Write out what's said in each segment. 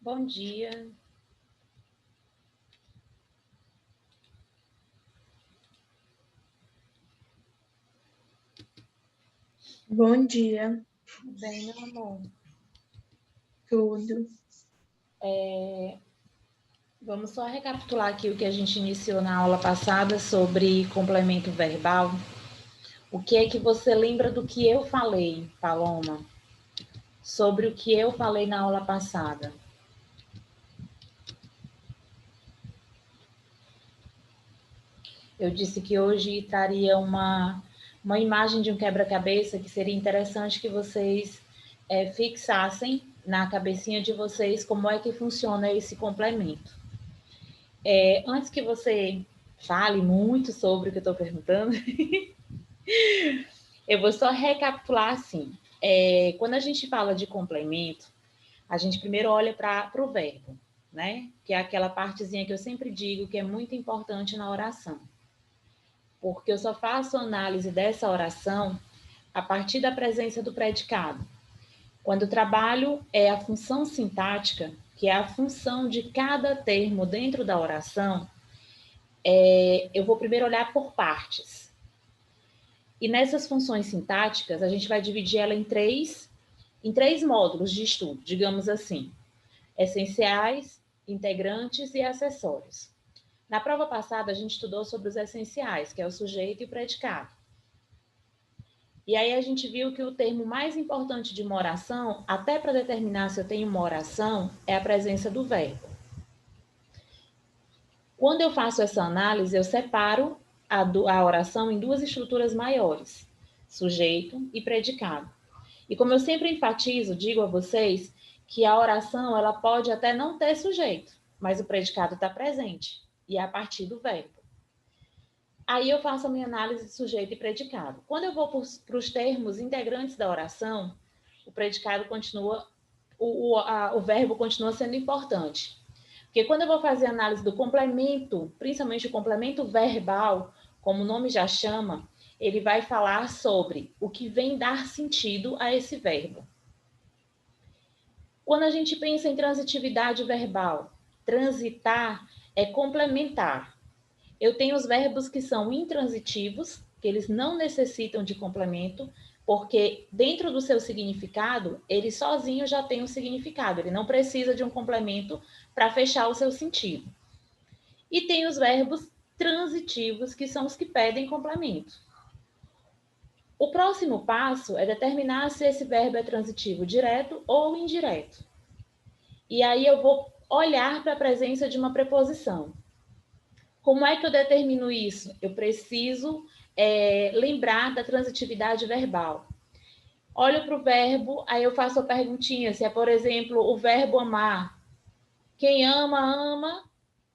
Bom dia. Bom dia, Tudo bem, meu amor? tudo. Vamos só recapitular aqui o que a gente iniciou na aula passada sobre complemento verbal. O que é que você lembra do que eu falei, Paloma? Sobre o que eu falei na aula passada? Eu disse que hoje traria uma imagem de um quebra-cabeça que seria interessante que vocês fixassem na cabecinha de vocês como é que funciona esse complemento. Antes que você fale muito sobre o que eu estou perguntando, eu vou só recapitular assim. Quando a gente fala de complemento, a gente primeiro olha para o verbo, né? Que é aquela partezinha que eu sempre digo que é muito importante na oração. Porque eu só faço análise dessa oração a partir da presença do predicado. Quando o trabalho é a função sintática, que é a função de cada termo dentro da oração, eu vou primeiro olhar por partes. E nessas funções sintáticas, a gente vai dividir ela em três módulos de estudo, digamos assim: essenciais, integrantes e acessórios. Na prova passada, a gente estudou sobre os essenciais, que é o sujeito e o predicado. E aí a gente viu que o termo mais importante de uma oração, até para determinar se eu tenho uma oração, é a presença do verbo. Quando eu faço essa análise, eu separo a oração em duas estruturas maiores: sujeito e predicado. E como eu sempre enfatizo, digo a vocês que a oração ela pode até não ter sujeito, mas o predicado está presente e é a partir do verbo. Aí eu faço a minha análise de sujeito e predicado. Quando eu vou para os termos integrantes da oração, o predicado continua, o verbo continua sendo importante. Porque quando eu vou fazer a análise do complemento, principalmente o complemento verbal, como o nome já chama, ele vai falar sobre o que vem dar sentido a esse verbo. Quando a gente pensa em transitividade verbal, transitar é complementar. Eu tenho os verbos que são intransitivos, que eles não necessitam de complemento, porque dentro do seu significado, ele sozinho já tem um significado, ele não precisa de um complemento para fechar o seu sentido. E tem os verbos transitivos, que são os que pedem complemento. O próximo passo é determinar se esse verbo é transitivo direto ou indireto. E aí eu vou olhar para a presença de uma preposição. Como é que eu determino isso? Eu preciso lembrar da transitividade verbal. Olho para o verbo, aí eu faço a perguntinha, se é, por exemplo, o verbo amar. Quem ama, ama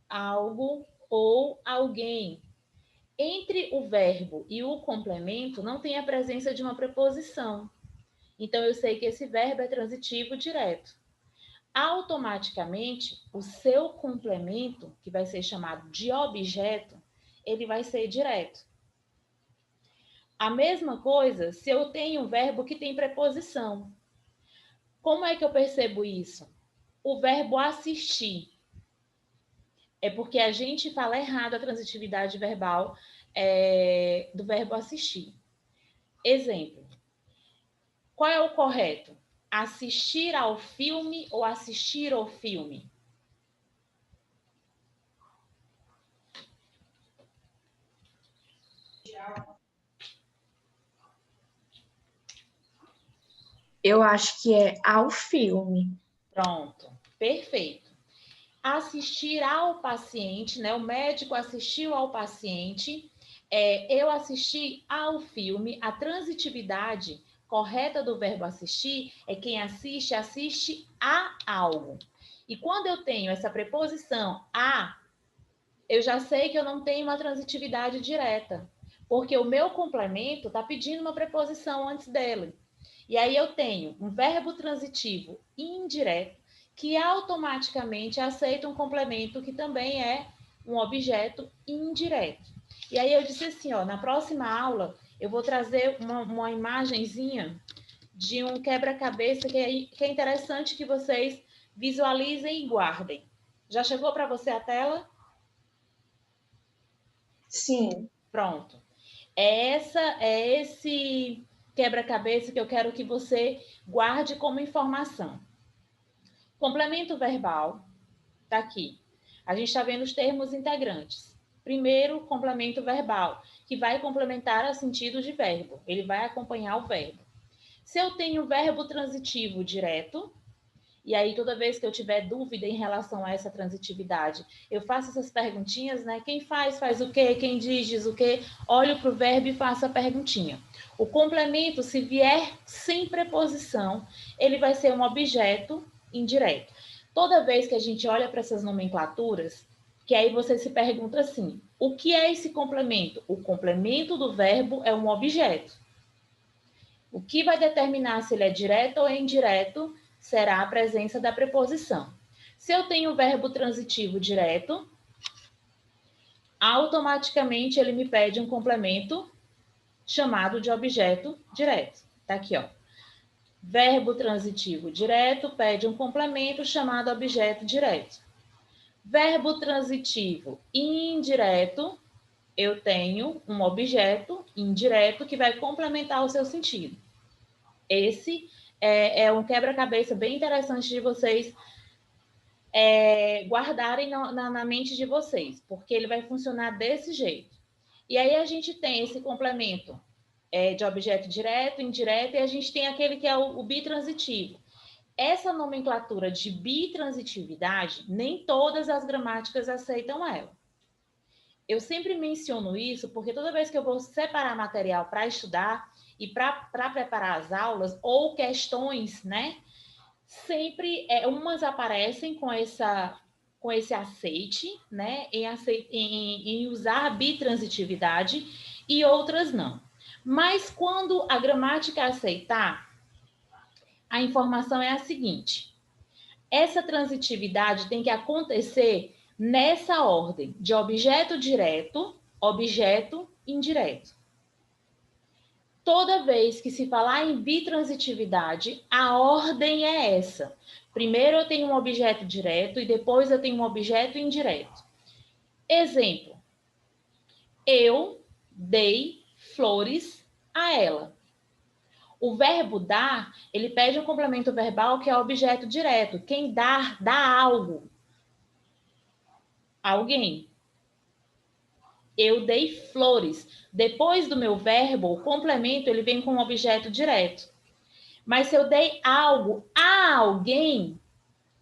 algo ou alguém. Entre o verbo e o complemento não tem a presença de uma preposição. Então eu sei que esse verbo é transitivo direto. Automaticamente, o seu complemento, que vai ser chamado de objeto, ele vai ser direto. A mesma coisa se eu tenho um verbo que tem preposição. Como é que eu percebo isso? O verbo assistir. É porque a gente fala errado a transitividade verbal do verbo assistir. Exemplo. Qual é o correto? Assistir ao filme ou assistir ao filme? Eu acho que é ao filme. Pronto, perfeito. Assistir ao paciente, né? O médico assistiu ao paciente, eu assisti ao filme. A transitividade correta do verbo assistir é quem assiste, assiste a algo. E quando eu tenho essa preposição a, eu já sei que eu não tenho uma transitividade direta, porque o meu complemento está pedindo uma preposição antes dele. E aí eu tenho um verbo transitivo indireto que automaticamente aceita um complemento que também é um objeto indireto. E aí eu disse assim, ó, na próxima aula eu vou trazer uma imagenzinha de um quebra-cabeça que é interessante que vocês Visualizem e guardem. Já chegou para você a tela? Sim. Pronto. É esse quebra-cabeça que eu quero que você guarde como informação. Complemento verbal, tá aqui. A gente está vendo os termos integrantes. Primeiro, complemento verbal, que vai complementar a sentido de verbo. Ele vai acompanhar o verbo. Se eu tenho verbo transitivo direto, e aí toda vez que eu tiver dúvida em relação a essa transitividade, eu faço essas perguntinhas, né? Quem faz o quê? Quem diz o quê? Olho para o verbo e faço a perguntinha. O complemento, se vier sem preposição, ele vai ser um objeto indireto. Toda vez que a gente olha para essas nomenclaturas, que aí você se pergunta assim: o que é esse complemento? O complemento do verbo é um objeto. O que vai determinar se ele é direto ou indireto será a presença da preposição. Se eu tenho o verbo transitivo direto, automaticamente ele me pede um complemento chamado de objeto direto. Tá aqui, ó. Verbo transitivo direto pede um complemento chamado objeto direto. Verbo transitivo indireto, eu tenho um objeto indireto que vai complementar o seu sentido. Esse é um quebra-cabeça bem interessante de vocês guardarem na mente de vocês, porque ele vai funcionar desse jeito. E aí a gente tem esse complemento de objeto direto, indireto, e a gente tem aquele que é o bitransitivo. Essa nomenclatura de bitransitividade, nem todas as gramáticas aceitam ela. Eu sempre menciono isso porque toda vez que eu vou separar material para estudar e para preparar as aulas ou questões, né? Sempre umas aparecem com esse aceite, né? Em usar a bitransitividade e outras não. Mas quando a gramática aceitar, a informação é a seguinte: essa transitividade tem que acontecer nessa ordem de objeto direto, objeto indireto. Toda vez que se falar em bitransitividade, a ordem é essa. Primeiro eu tenho um objeto direto e depois eu tenho um objeto indireto. Exemplo: eu dei flores a ela. O verbo dar, ele pede um complemento verbal que é objeto direto. Quem dá algo a alguém. Eu dei flores. Depois do meu verbo, o complemento ele vem com um objeto direto. Mas se eu dei algo a alguém,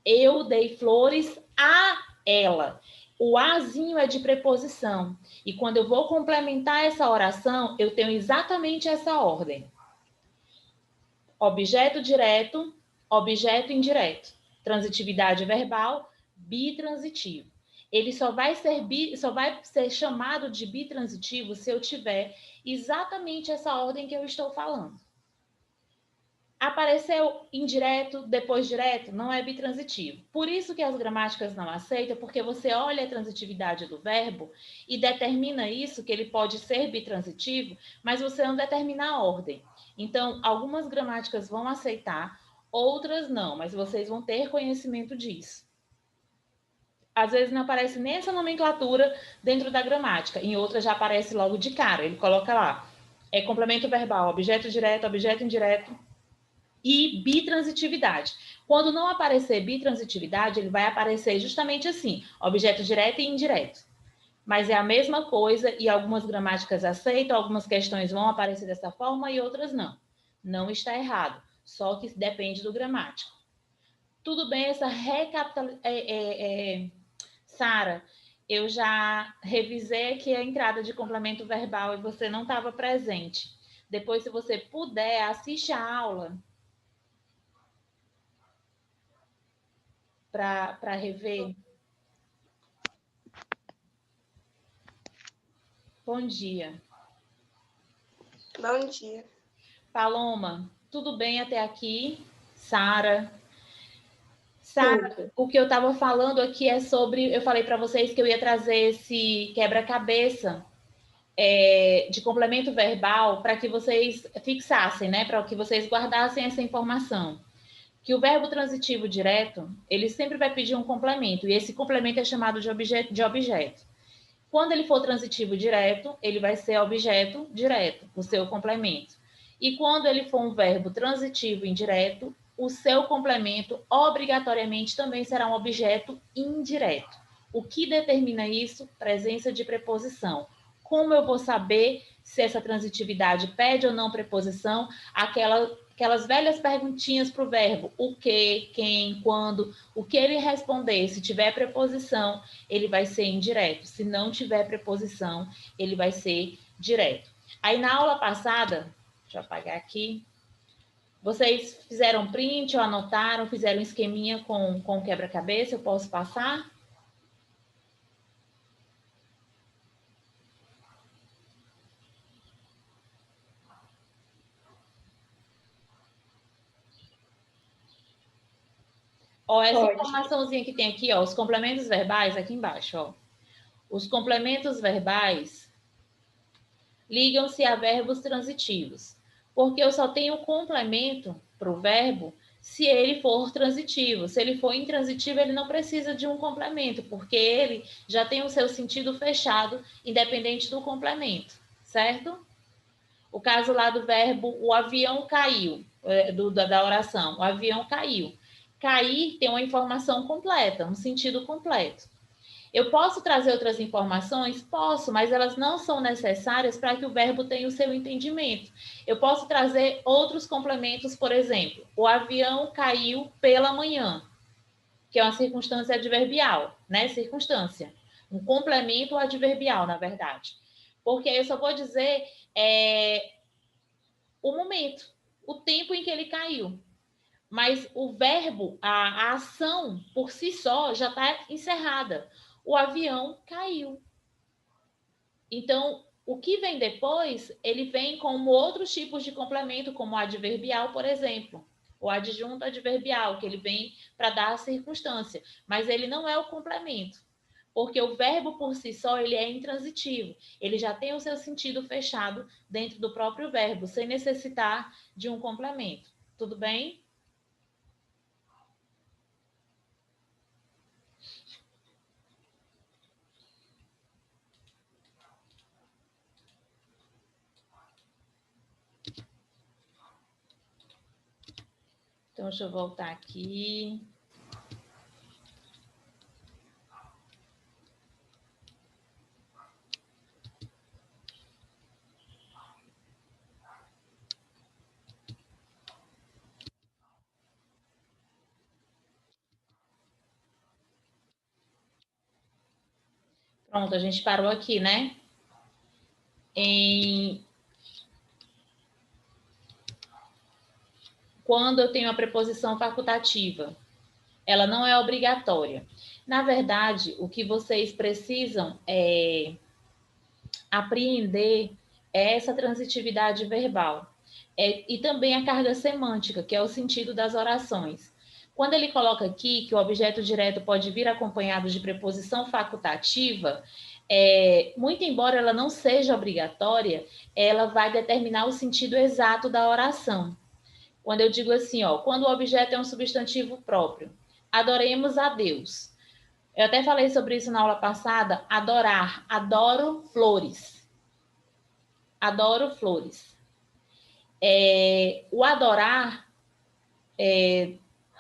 eu dei flores a ela. O azinho é de preposição. E quando eu vou complementar essa oração, eu tenho exatamente essa ordem: objeto direto, objeto indireto. Transitividade verbal, bitransitivo. Ele só vai ser chamado de bitransitivo se eu tiver exatamente essa ordem que eu estou falando. Apareceu indireto, depois direto, não é bitransitivo. Por isso que as gramáticas não aceitam, porque você olha a transitividade do verbo e determina isso, que ele pode ser bitransitivo, mas você não determina a ordem. Então, algumas gramáticas vão aceitar, outras não, mas vocês vão ter conhecimento disso. Às vezes não aparece nem essa nomenclatura dentro da gramática, em outras já aparece logo de cara. Ele coloca lá, complemento verbal, objeto direto, objeto indireto, e bitransitividade. Quando não aparecer bitransitividade, ele vai aparecer justamente assim, objeto direto e indireto. Mas é a mesma coisa e algumas gramáticas aceitam, algumas questões vão aparecer dessa forma e outras não. Não está errado, só que depende do gramático. Tudo bem essa recapitulação... Sara, eu já revisei aqui a entrada de complemento verbal e você não estava presente. Depois, se você puder, assiste a aula para rever. Bom dia. Bom dia. Paloma, tudo bem até aqui? Sara, o que eu estava falando aqui é sobre... Eu falei para vocês que eu ia trazer esse quebra-cabeça de complemento verbal para que vocês fixassem, né? Para que vocês guardassem essa informação. que o verbo transitivo direto, ele sempre vai pedir um complemento, e esse complemento é chamado de objeto. Quando ele for transitivo direto, ele vai ser objeto direto, o seu complemento. E quando ele for um verbo transitivo indireto, o seu complemento obrigatoriamente também será um objeto indireto. O que determina isso? Presença de preposição. Como eu vou saber se essa transitividade pede ou não preposição? Aquelas velhas perguntinhas para o verbo, o que, quem, quando, o que ele responder, se tiver preposição, ele vai ser indireto. Se não tiver preposição, ele vai ser direto. Aí na aula passada, deixa eu apagar aqui, vocês fizeram print ou anotaram, fizeram um esqueminha com quebra-cabeça, eu posso passar? Ó, essa informaçãozinha que tem aqui, ó, os complementos verbais, aqui embaixo, ó. Os complementos verbais ligam-se a verbos transitivos, porque eu só tenho complemento para o verbo se ele for transitivo. Se ele for intransitivo, ele não precisa de um complemento, porque ele já tem o seu sentido fechado, independente do complemento, certo? O caso lá do verbo, o avião caiu, da oração, o avião caiu. Cair tem uma informação completa, um sentido completo. Eu posso trazer outras informações? Posso, mas elas não são necessárias para que o verbo tenha o seu entendimento. Eu posso trazer outros complementos, por exemplo, o avião caiu pela manhã, que é uma circunstância adverbial, né? Circunstância. Um complemento adverbial, na verdade. Porque eu só vou dizer o momento, o tempo em que ele caiu. Mas o verbo, a ação por si só já está encerrada. O avião caiu. Então, o que vem depois, ele vem com outros tipos de complemento, como o adverbial, por exemplo. O adjunto adverbial, que ele vem para dar a circunstância. Mas ele não é o complemento. Porque o verbo por si só, ele é intransitivo. Ele já tem o seu sentido fechado dentro do próprio verbo, sem necessitar de um complemento. Tudo bem? Então, deixa eu voltar aqui. Pronto, a gente parou aqui, né? Quando eu tenho a preposição facultativa, ela não é obrigatória. Na verdade, o que vocês precisam apreender é essa transitividade verbal. E também a carga semântica, que é o sentido das orações. Quando ele coloca aqui que o objeto direto pode vir acompanhado de preposição facultativa, muito embora ela não seja obrigatória, ela vai determinar o sentido exato da oração. Quando eu digo assim, ó, quando o objeto é um substantivo próprio, adoremos a Deus. Eu até falei sobre isso na aula passada, adorar, adoro flores. Adoro flores. O adorar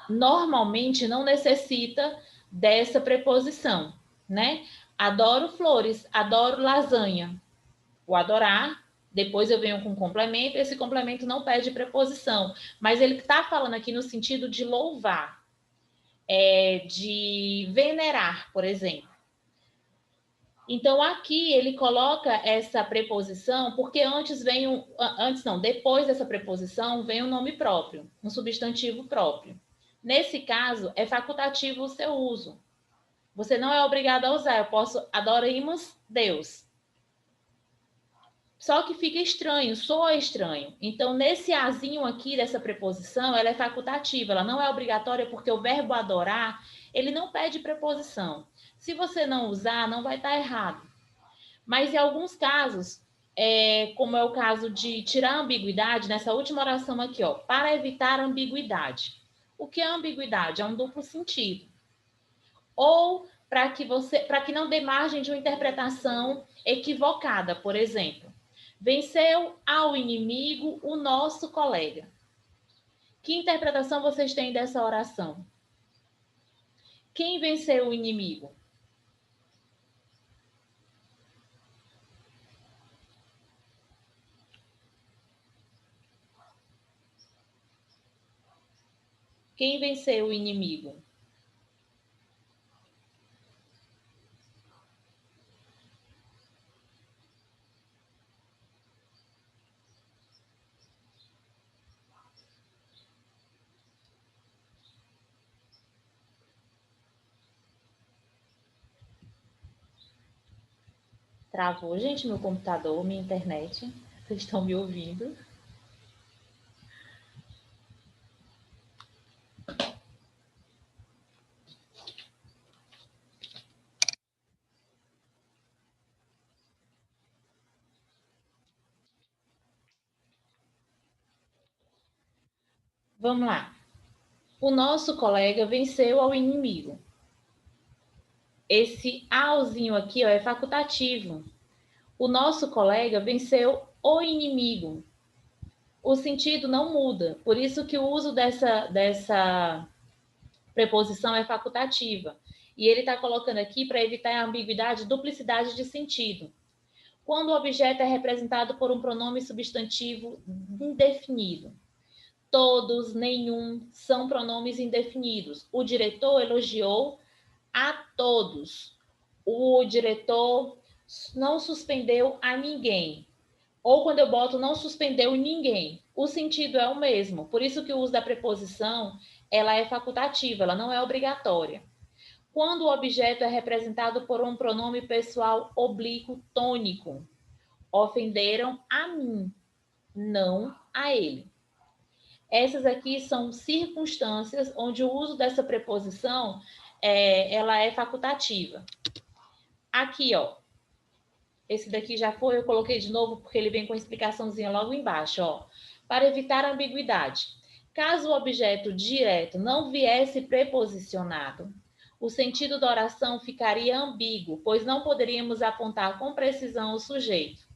normalmente não necessita dessa preposição, né? Adoro flores, adoro lasanha. O adorar, depois eu venho com um complemento, esse complemento não pede preposição, mas ele está falando aqui no sentido de louvar, de venerar, por exemplo. Então, aqui ele coloca essa preposição, porque depois dessa preposição vem um nome próprio, um substantivo próprio. Nesse caso, é facultativo o seu uso. Você não é obrigado a usar, eu posso, adoremos Deus. Só que fica estranho, soa estranho. Então, nesse azinho aqui dessa preposição, ela é facultativa, ela não é obrigatória, porque o verbo adorar, ele não pede preposição. Se você não usar, não vai estar errado. Mas em alguns casos, como é o caso de tirar a ambiguidade, nessa última oração aqui, ó, para evitar a ambiguidade. O que é ambiguidade? É um duplo sentido. Ou para que não dê margem de uma interpretação equivocada, por exemplo. Venceu ao inimigo o nosso colega. Que interpretação vocês têm dessa oração? Quem venceu o inimigo? Quem venceu o inimigo? Travou, gente, meu computador, minha internet. Vocês estão me ouvindo? Vamos lá. O nosso colega venceu ao inimigo. Esse auzinho aqui, ó, é facultativo. O nosso colega venceu o inimigo. O sentido não muda. Por isso que o uso dessa preposição é facultativa. E ele está colocando aqui para evitar a ambiguidade, duplicidade de sentido. Quando o objeto é representado por um pronome substantivo indefinido. Todos, nenhum, são pronomes indefinidos. O diretor elogiou a todos. O diretor não suspendeu a ninguém. Ou quando eu boto não suspendeu ninguém, o sentido é o mesmo. Por isso que o uso da preposição, ela é facultativa, ela não é obrigatória. Quando o objeto é representado por um pronome pessoal oblíquo tônico, ofenderam a mim, não a ele. Essas aqui são circunstâncias onde o uso dessa preposição ela é facultativa. Aqui, ó, esse daqui já foi, eu coloquei de novo porque ele vem com a explicaçãozinha logo embaixo, ó. Para evitar ambiguidade. Caso o objeto direto não viesse preposicionado, o sentido da oração ficaria ambíguo, pois não poderíamos apontar com precisão o sujeito.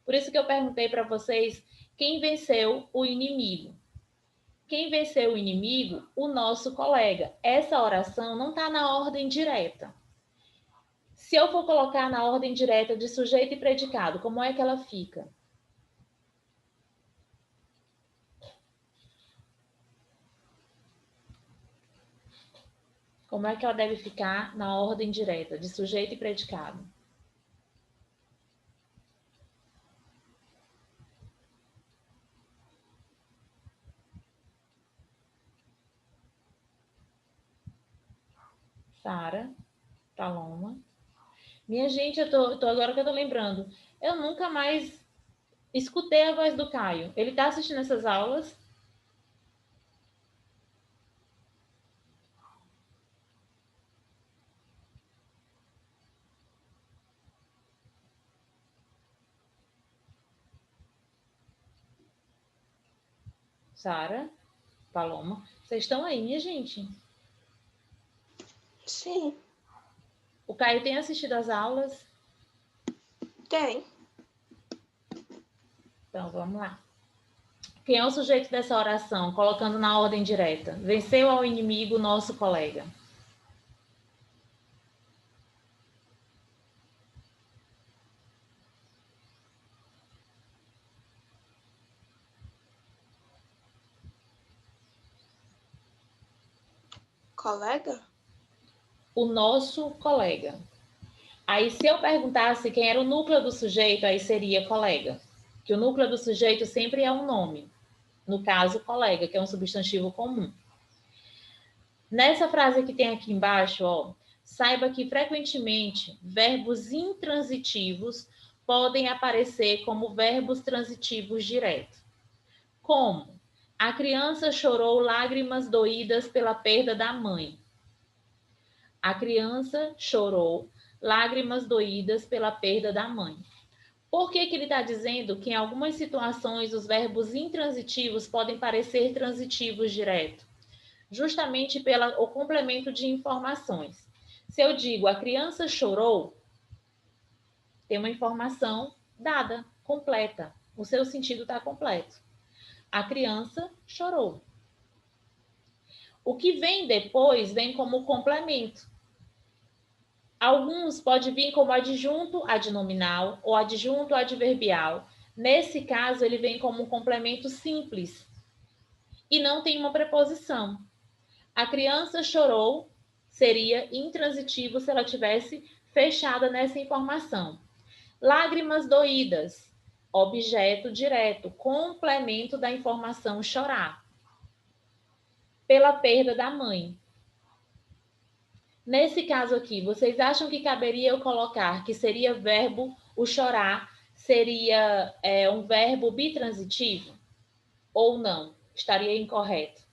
Por isso que eu perguntei para vocês quem venceu o inimigo. Quem venceu o inimigo? O nosso colega. Essa oração não está na ordem direta. Se eu for colocar na ordem direta de sujeito e predicado, como é que ela fica? Como é que ela deve ficar na ordem direta de sujeito e predicado? Sara, Paloma. Minha gente, eu tô agora que eu tô lembrando. Eu nunca mais escutei a voz do Caio. Ele tá assistindo essas aulas? Sara, Paloma. Vocês estão aí, minha gente? Sim. O Caio tem assistido às aulas? Tem. Então, vamos lá. Quem é o sujeito dessa oração? Colocando na ordem direta. Venceu ao inimigo nosso colega. Colega? O nosso colega. Aí, se eu perguntasse quem era o núcleo do sujeito, aí seria colega. Que o núcleo do sujeito sempre é um nome. No caso, colega, que é um substantivo comum. Nessa frase que tem aqui embaixo, ó, saiba que frequentemente verbos intransitivos podem aparecer como verbos transitivos diretos. Como? A criança chorou lágrimas doídas pela perda da mãe. A criança chorou lágrimas doídas pela perda da mãe. Por que ele está dizendo que em algumas situações os verbos intransitivos podem parecer transitivos direto? justamente pelo complemento de informações. Se eu digo a criança chorou, tem uma informação dada, completa. O seu sentido está completo. A criança chorou. O que vem depois vem como complemento. Alguns pode vir como adjunto adnominal ou adjunto adverbial. Nesse caso, ele vem como um complemento simples e não tem uma preposição. A criança chorou seria intransitivo se ela tivesse fechada nessa informação. Lágrimas doídas, objeto direto, complemento da informação chorar. Pela perda da mãe. Nesse caso aqui, vocês acham que caberia eu colocar que seria verbo, o chorar seria um verbo bitransitivo? Ou não? Estaria incorreto?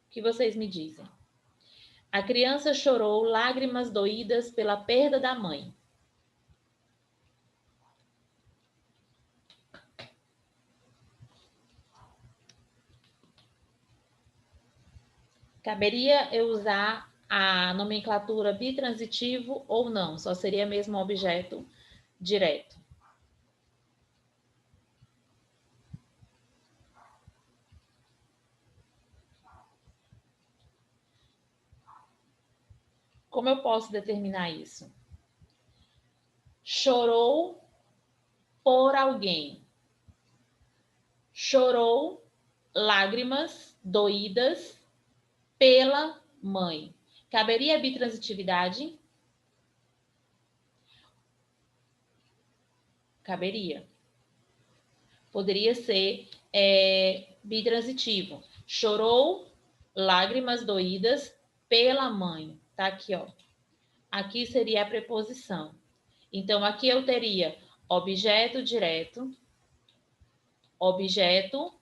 O que vocês me dizem? A criança chorou lágrimas doídas pela perda da mãe. Caberia eu usar a nomenclatura bitransitivo ou não? Só seria mesmo objeto direto. Como eu posso determinar isso? Chorou por alguém. Chorou lágrimas doídas pela mãe. Caberia a bitransitividade? Caberia. Poderia ser bitransitivo. Chorou lágrimas doídas pela mãe. Tá aqui, ó. Aqui seria a preposição. Então, aqui eu teria objeto direto, objeto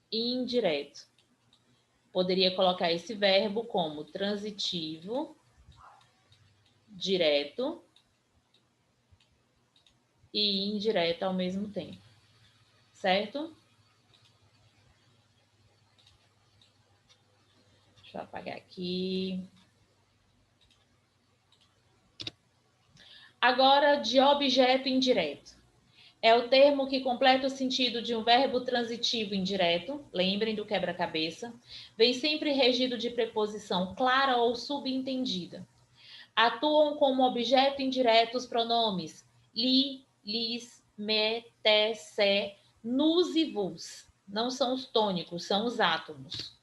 indireto. Poderia colocar esse verbo como transitivo, direto e indireto ao mesmo tempo. Certo? Deixa eu apagar aqui. Agora, de objeto indireto. É o termo que completa o sentido de um verbo transitivo indireto, lembrem do quebra-cabeça, vem sempre regido de preposição clara ou subentendida. Atuam como objeto indireto os pronomes li, lis, me, te, se, nus e vos. Não são os tônicos, são os átomos.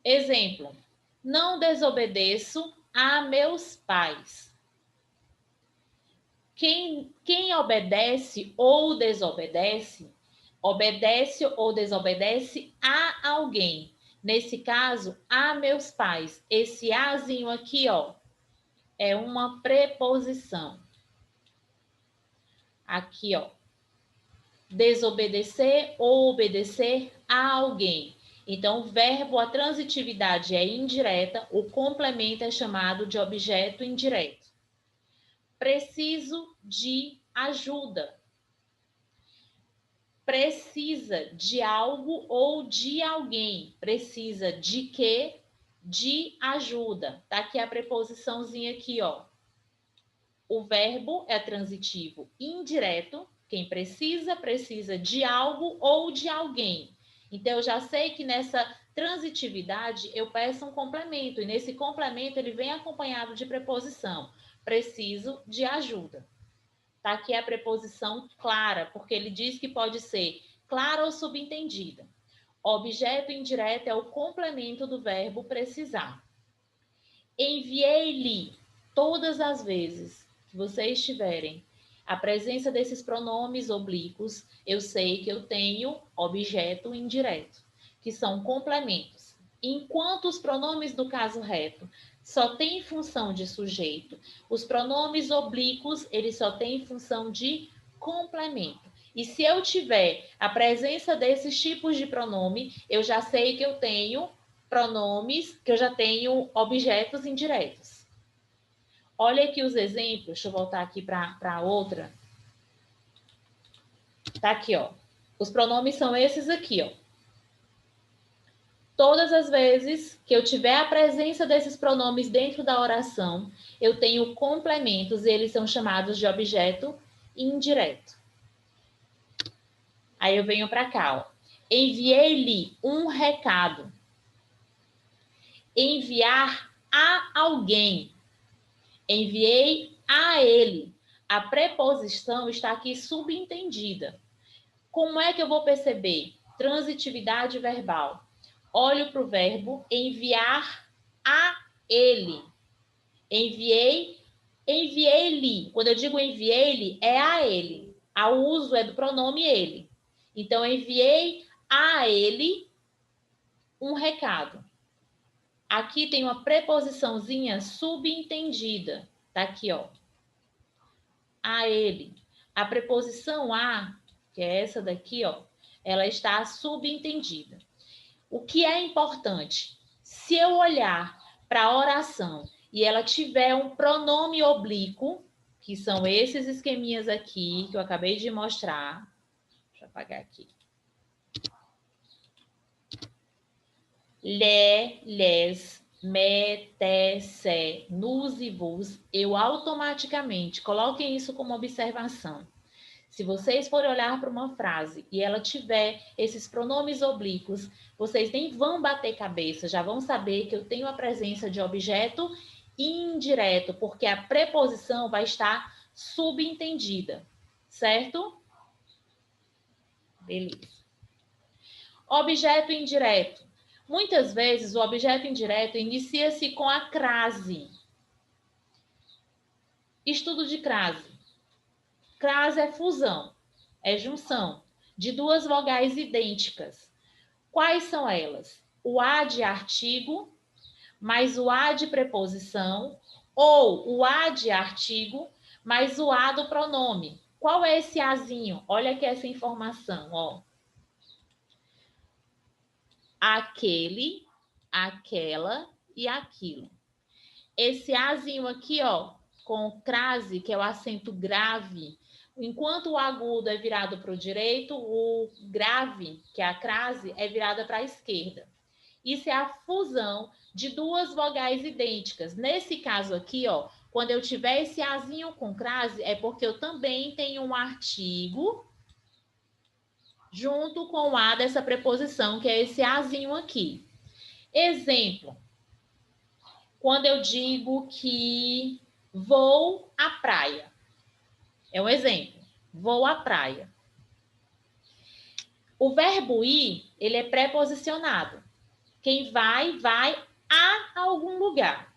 Exemplo, não desobedeço a meus pais. Quem obedece ou desobedece a alguém. Nesse caso, a meus pais. Esse azinho aqui, ó, é uma preposição. Aqui, ó. Desobedecer ou obedecer a alguém. Então, o verbo, a transitividade é indireta, o complemento é chamado de objeto indireto. Preciso de ajuda. Precisa de algo ou de alguém. Precisa de quê? De ajuda. Tá aqui a preposiçãozinha aqui, ó. O verbo é transitivo indireto. Quem precisa, precisa de algo ou de alguém. Então, eu já sei que nessa transitividade eu peço um complemento. E nesse complemento ele vem acompanhado de preposição. Preciso de ajuda. Tá aqui a preposição clara, porque ele diz que pode ser clara ou subentendida. Objeto indireto é o complemento do verbo precisar. Enviei-lhe todas as vezes que vocês tiverem a presença desses pronomes oblíquos, eu sei que eu tenho objeto indireto, que são complementos. Enquanto os pronomes do caso reto só têm função de sujeito, os pronomes oblíquos, eles só têm função de complemento. E se eu tiver a presença desses tipos de pronome, eu já sei que eu tenho pronomes, que eu já tenho objetos indiretos. Olha aqui os exemplos. Deixa eu voltar aqui para outra. Tá aqui, ó. Os pronomes são esses aqui, ó. Todas as vezes que eu tiver a presença desses pronomes dentro da oração, eu tenho complementos e eles são chamados de objeto indireto. Aí eu venho para cá, ó. Enviei-lhe um recado. Enviar a alguém. Enviei a ele. A preposição está aqui subentendida. Como é que eu vou perceber? Transitividade verbal. Olho para o verbo enviar a ele. Enviei-lhe. Quando eu digo enviei-lhe, é a ele. O uso é do pronome ele. Então, enviei a ele um recado. Aqui tem uma preposiçãozinha subentendida. Tá aqui, ó. A ele. A preposição a, que é essa daqui, ó, ela está subentendida. O que é importante? Se eu olhar para a oração e ela tiver um pronome oblíquo, que são esses esqueminhas aqui que eu acabei de mostrar. Deixa eu apagar aqui. Lé, lés, me, te, se, nus e vos, eu automaticamente, coloquem isso como observação. Se vocês forem olhar para uma frase e ela tiver esses pronomes oblíquos, vocês nem vão bater cabeça, já vão saber que eu tenho a presença de objeto indireto, porque a preposição vai estar subentendida, certo? Beleza. Objeto indireto. Muitas vezes o objeto indireto inicia-se com a crase. Estudo de crase. Crase é fusão, é junção de duas vogais idênticas. Quais são elas? O A de artigo mais o A de preposição ou o A de artigo mais o A do pronome. Qual é esse Azinho? Olha aqui essa informação, ó. Aquele, aquela e aquilo. Esse Azinho aqui, ó, com crase, que é o acento grave. Enquanto o agudo é virado para o direito, o grave, que é a crase, é virada para a esquerda. Isso é a fusão de duas vogais idênticas. Nesse caso aqui, ó, quando eu tiver esse Azinho com crase, é porque eu também tenho um artigo junto com o A dessa preposição, que é esse Azinho aqui. Exemplo. Quando eu digo que vou à praia. É um exemplo. Vou à praia. O verbo ir, ele é preposicionado. Quem vai, vai a algum lugar.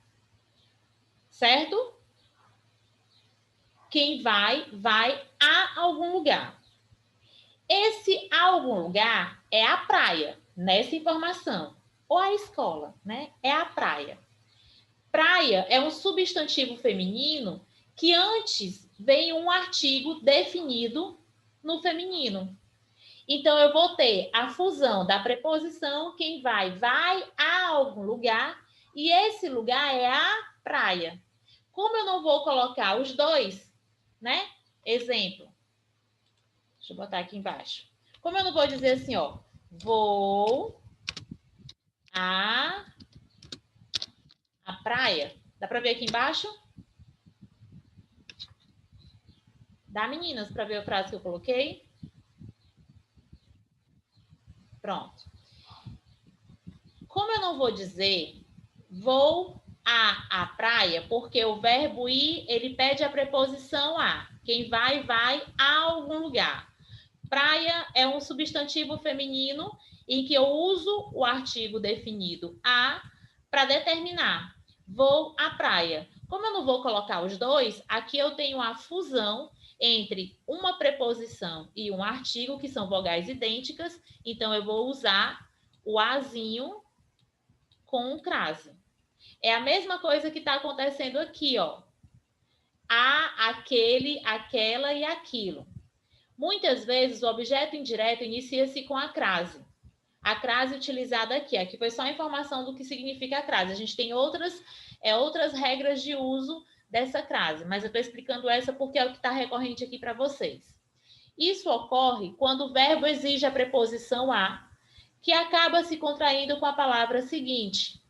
Certo? Quem vai, vai a algum lugar. Esse algum lugar é a praia, nessa informação. Ou a escola, né? É a praia. Praia é um substantivo feminino que antes vem um artigo definido no feminino. Então, eu vou ter a fusão da preposição, quem vai, vai a algum lugar, e esse lugar é a praia. Como eu não vou colocar os dois, né? Exemplo. Deixa eu botar aqui embaixo. Como eu não vou dizer assim, ó, vou à praia. Dá para ver aqui embaixo? Dá, meninas, para ver a frase que eu coloquei? Pronto. Como eu não vou dizer vou à praia, porque o verbo ir, ele pede a preposição a. Quem vai, vai a algum lugar. Praia é um substantivo feminino em que eu uso o artigo definido a para determinar. Vou à praia. Como eu não vou colocar os dois, aqui eu tenho a fusão entre uma preposição e um artigo, que são vogais idênticas, então eu vou usar o azinho com o crase. É a mesma coisa que está acontecendo aqui, ó. A, aquele, aquela e aquilo. Muitas vezes o objeto indireto inicia-se com a crase. A crase utilizada aqui. Aqui foi só a informação do que significa a crase. A gente tem outras regras de uso dessa crase, mas eu estou explicando essa porque é o que está recorrente aqui para vocês. Isso ocorre quando o verbo exige a preposição a, que acaba se contraindo com a palavra seguinte: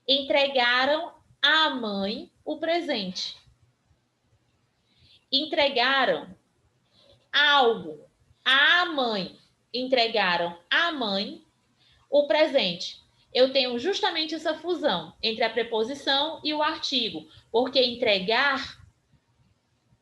entregaram à mãe o presente. Entregaram algo à mãe. Entregaram à mãe o presente. Eu tenho justamente essa fusão entre a preposição e o artigo, porque entregar,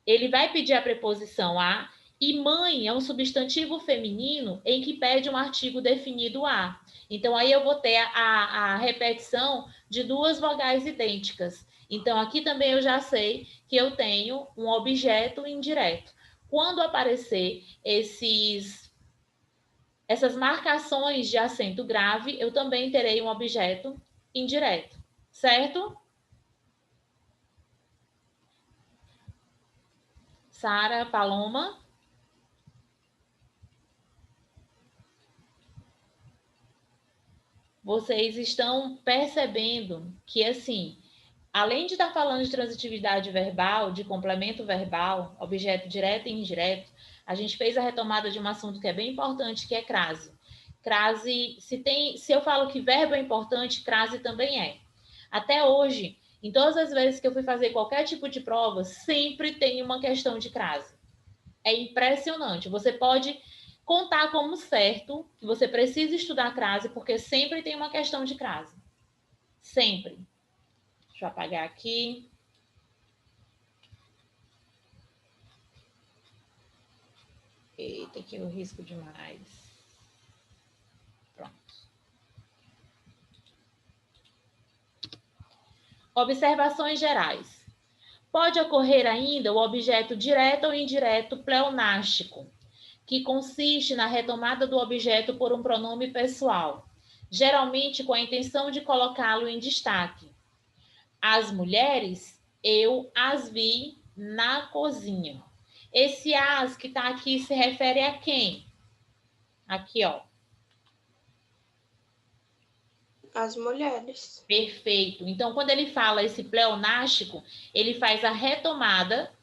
ele vai pedir a preposição a, e mãe é um substantivo feminino em que pede um artigo definido a. Então, aí eu vou ter a repetição de duas vogais idênticas. Então, aqui também eu já sei que eu tenho um objeto indireto. Quando aparecer essas marcações de acento grave, eu também terei um objeto indireto, certo? Sara, Paloma? Vocês estão percebendo que, assim, além de estar falando de transitividade verbal, de complemento verbal, objeto direto e indireto, a gente fez a retomada de um assunto que é bem importante, que é crase. Crase, se eu falo que verbo é importante, crase também é. Até hoje, em todas as vezes que eu fui fazer qualquer tipo de prova, sempre tem uma questão de crase. É impressionante. Você pode contar como certo que você precisa estudar crase, porque sempre tem uma questão de crase. Sempre. Deixa eu apagar aqui. Eita, que eu risco demais. Pronto. Observações gerais. Pode ocorrer ainda o objeto direto ou indireto pleonástico, que consiste na retomada do objeto por um pronome pessoal, geralmente com a intenção de colocá-lo em destaque. As mulheres, eu as vi na cozinha. Esse as que está aqui se refere a quem? Aqui, ó. As mulheres. Perfeito. Então, quando ele fala esse pleonástico, ele faz a retomada.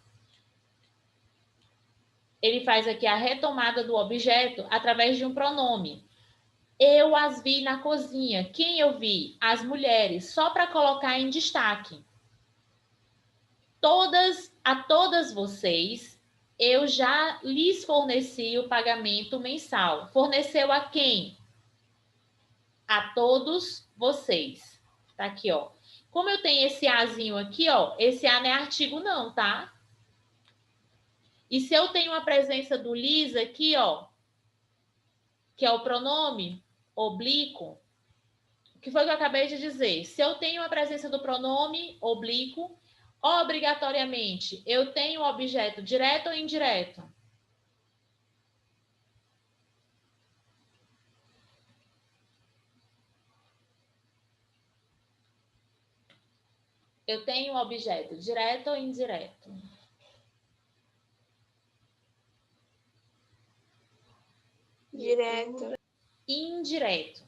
Ele faz aqui a retomada do objeto através de um pronome. Eu as vi na cozinha. Quem eu vi? As mulheres, só para colocar em destaque. A todas vocês, eu já lhes forneci o pagamento mensal. Forneceu a quem? A todos vocês. Tá aqui, ó. Como eu tenho esse azinho aqui, ó, esse a não é artigo não, tá? E se eu tenho a presença do lhes aqui, ó, que é o pronome oblíquo, o que foi que eu acabei de dizer? Se eu tenho a presença do pronome oblíquo, obrigatoriamente, eu tenho o objeto direto ou indireto? Eu tenho o objeto direto ou indireto? Direto. Indireto.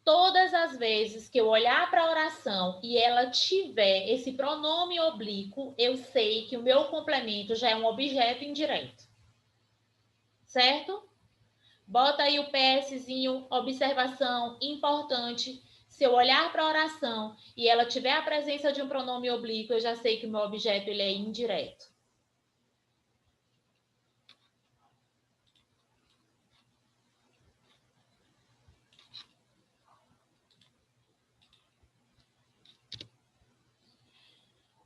Todas as vezes que eu olhar para a oração e ela tiver esse pronome oblíquo, eu sei que o meu complemento já é um objeto indireto. Certo? Bota aí o PSzinho, observação importante. Se eu olhar para a oração e ela tiver a presença de um pronome oblíquo, eu já sei que o meu objeto ele é indireto.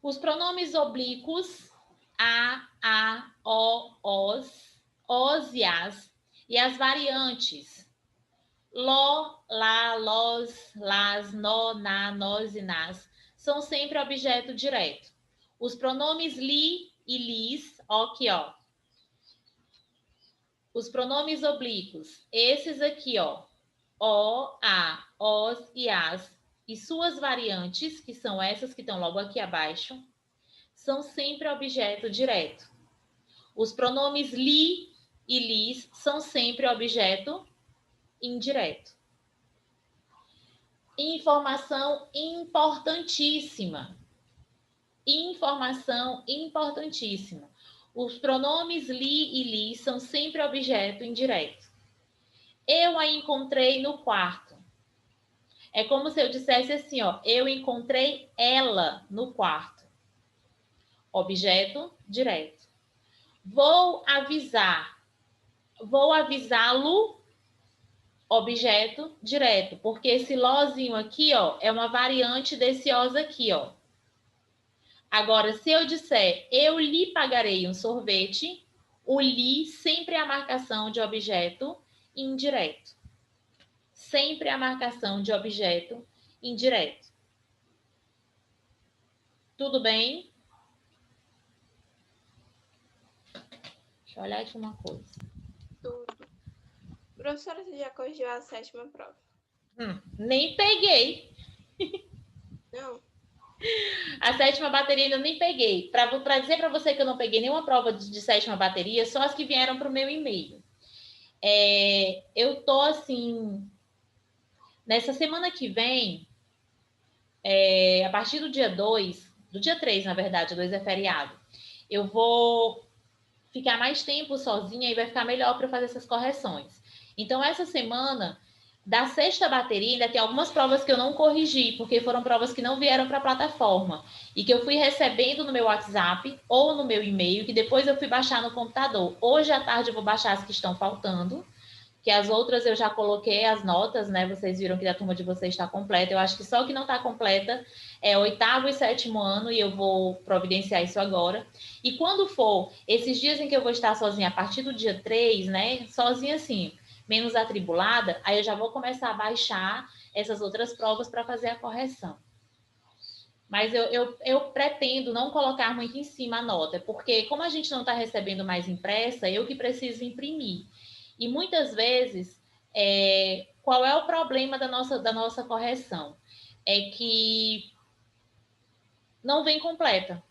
Os pronomes oblíquos, os e as, e as variantes, lo, lá, los, las, no, na, nós e nas, são sempre objeto direto. Os pronomes li e lis, ó, aqui, ó. Os pronomes oblíquos, esses aqui, ó, o, a, os e as, e suas variantes, que são essas que estão logo aqui abaixo, são sempre objeto direto. Os pronomes li e lis são sempre objeto indireto. Informação importantíssima. Informação importantíssima. Os pronomes li e li são sempre objeto indireto. Eu a encontrei no quarto. É como se eu dissesse assim, ó, eu encontrei ela no quarto. Objeto direto. Vou avisar. Vou avisá-lo, objeto direto, porque esse lozinho aqui, ó, é uma variante desse os aqui, ó. Agora, se eu disser, eu lhe pagarei um sorvete, o lhe sempre é a marcação de objeto indireto. Sempre a marcação de objeto indireto. Tudo bem? Deixa eu olhar aqui uma coisa. Tudo. Professora, você já corrigiu a 7ª prova? Nem peguei. Não. A 7ª bateria ainda nem peguei. Para dizer para você que eu não peguei nenhuma prova de 7ª bateria, só as que vieram para o meu e-mail. Eu tô assim, nessa semana que vem, a partir do dia 2, do dia 3, na verdade, 2 é feriado, eu vou ficar mais tempo sozinha e vai ficar melhor para fazer essas correções. Então, essa semana, da 6ª bateria, ainda tem algumas provas que eu não corrigi, porque foram provas que não vieram para a plataforma e que eu fui recebendo no meu WhatsApp ou no meu e-mail, que depois eu fui baixar no computador. Hoje à tarde eu vou baixar as que estão faltando, que as outras eu já coloquei as notas, né? Vocês viram que a turma de vocês está completa. Eu acho que só o que não está completa é 8º e 7º ano, e eu vou providenciar isso agora. E quando for esses dias em que eu vou estar sozinha, a partir do dia 3, né? Sozinha assim, menos atribulada, aí eu já vou começar a baixar essas outras provas para fazer a correção. Mas eu pretendo não colocar muito em cima a nota, porque como a gente não está recebendo mais impressa, eu que preciso imprimir. E muitas vezes, qual é o problema da nossa correção? É que não vem completa.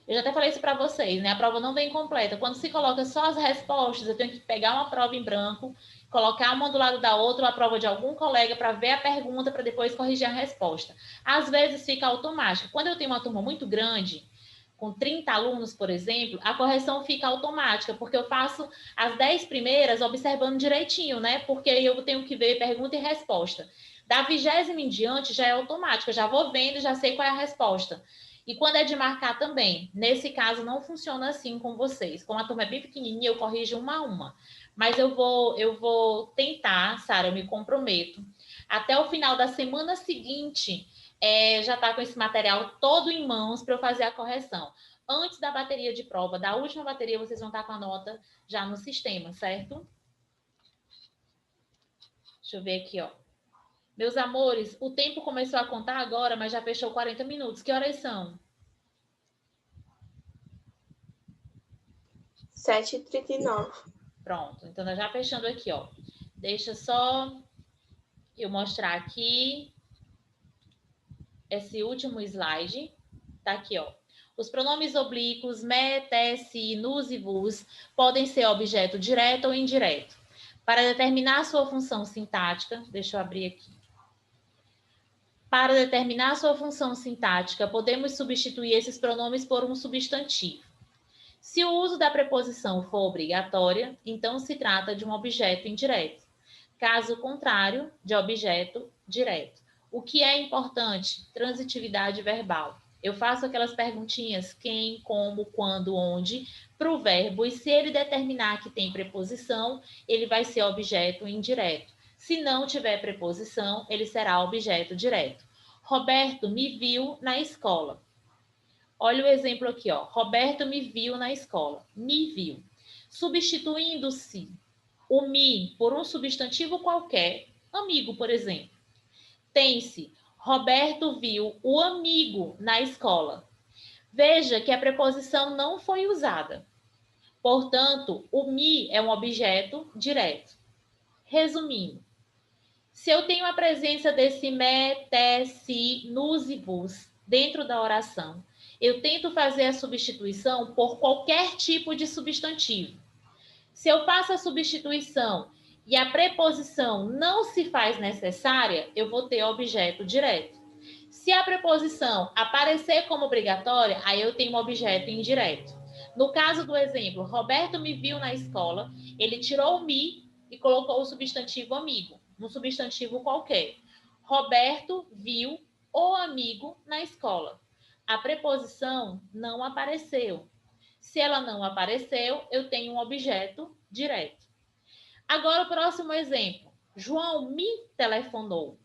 Eu já até falei isso para vocês, né? A prova não vem completa. Quando se coloca só as respostas, eu tenho que pegar uma prova em branco, colocar uma do lado da outra, a prova de algum colega para ver a pergunta, para depois corrigir a resposta. Às vezes fica automático. Quando eu tenho uma turma muito grande, com 30 alunos, por exemplo, a correção fica automática, porque eu faço as 10 primeiras observando direitinho, né? Porque eu tenho que ver pergunta e resposta. Da 20ª em diante já é automática, eu já vou vendo e já sei qual é a resposta. E quando é de marcar também, nesse caso não funciona assim com vocês. Como a turma é bem pequenininha, eu corrijo uma a uma. Mas eu vou tentar, Sara, eu me comprometo. Até o final da semana seguinte, já está com esse material todo em mãos para eu fazer a correção. Antes da bateria de prova, da última bateria, vocês vão estar com a nota já no sistema, certo? Deixa eu ver aqui, ó. Meus amores, o tempo começou a contar agora, mas já fechou 40 minutos. Que horas são? 7h39. Pronto, então já fechando aqui, ó. Deixa só eu mostrar aqui esse último slide. Tá aqui, ó. Os pronomes oblíquos me, te, si, nus e vos podem ser objeto direto ou indireto. Para determinar sua função sintática, deixa eu abrir aqui. Para determinar sua função sintática, podemos substituir esses pronomes por um substantivo. Se o uso da preposição for obrigatória, então se trata de um objeto indireto. Caso contrário, de objeto direto. O que é importante? Transitividade verbal. Eu faço aquelas perguntinhas quem, como, quando, onde, para o verbo, e se ele determinar que tem preposição, ele vai ser objeto indireto. Se não tiver preposição, ele será objeto direto. Roberto me viu na escola. Olha o exemplo aqui, ó. Roberto me viu na escola. Me viu. Substituindo-se o me por um substantivo qualquer, amigo, por exemplo. Tem-se, Roberto viu o amigo na escola. Veja que a preposição não foi usada. Portanto, o me é um objeto direto. Resumindo, se eu tenho a presença desse me, te, si, nus e vos dentro da oração, eu tento fazer a substituição por qualquer tipo de substantivo. Se eu faço a substituição e a preposição não se faz necessária, eu vou ter objeto direto. Se a preposição aparecer como obrigatória, aí eu tenho um objeto indireto. No caso do exemplo, Roberto me viu na escola, ele tirou o me e colocou o substantivo amigo, um substantivo qualquer. Roberto viu o amigo na escola. A preposição não apareceu. Se ela não apareceu, eu tenho um objeto direto. Agora o próximo exemplo. João me telefonou.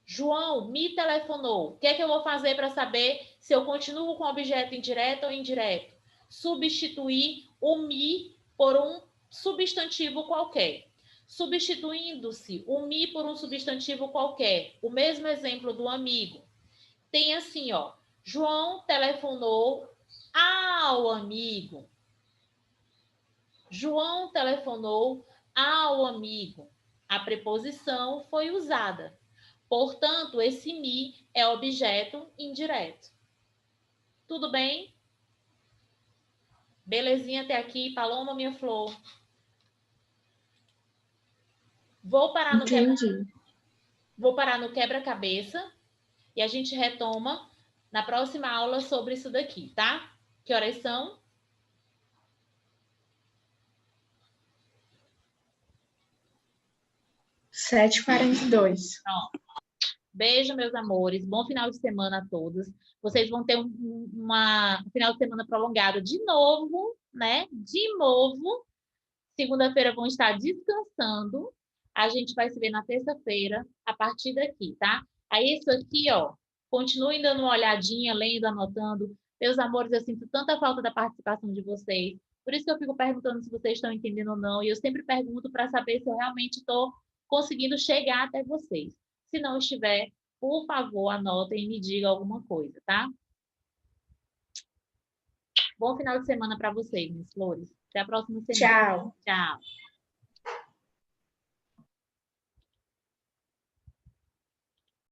João me telefonou. O que é que eu vou fazer para saber se eu continuo com objeto indireto ou indireto? Substituir o me por um substantivo qualquer. Substituindo-se o me por um substantivo qualquer. O mesmo exemplo do amigo. Tem assim, ó. João telefonou ao amigo. João telefonou ao amigo. A preposição foi usada. Portanto, esse me é objeto indireto. Tudo bem? Belezinha até aqui, Paloma, minha flor. Vou parar Entendi. no quebra-cabeça e a gente retoma na próxima aula sobre isso daqui, tá? Que horas são? 7h42. Beijo, meus amores. Bom final de semana a todos. Vocês vão ter um final de semana prolongado de novo, né? De novo. Segunda-feira vão estar descansando. A gente vai se ver na terça-feira, a partir daqui, tá? Aí, isso aqui, ó, continuem dando uma olhadinha, lendo, anotando. Meus amores, eu sinto tanta falta da participação de vocês. Por isso que eu fico perguntando se vocês estão entendendo ou não. E eu sempre pergunto para saber se eu realmente estou conseguindo chegar até vocês. Se não estiver, por favor, anotem e me digam alguma coisa, tá? Bom final de semana para vocês, minhas flores. Até a próxima semana. Tchau. Tchau.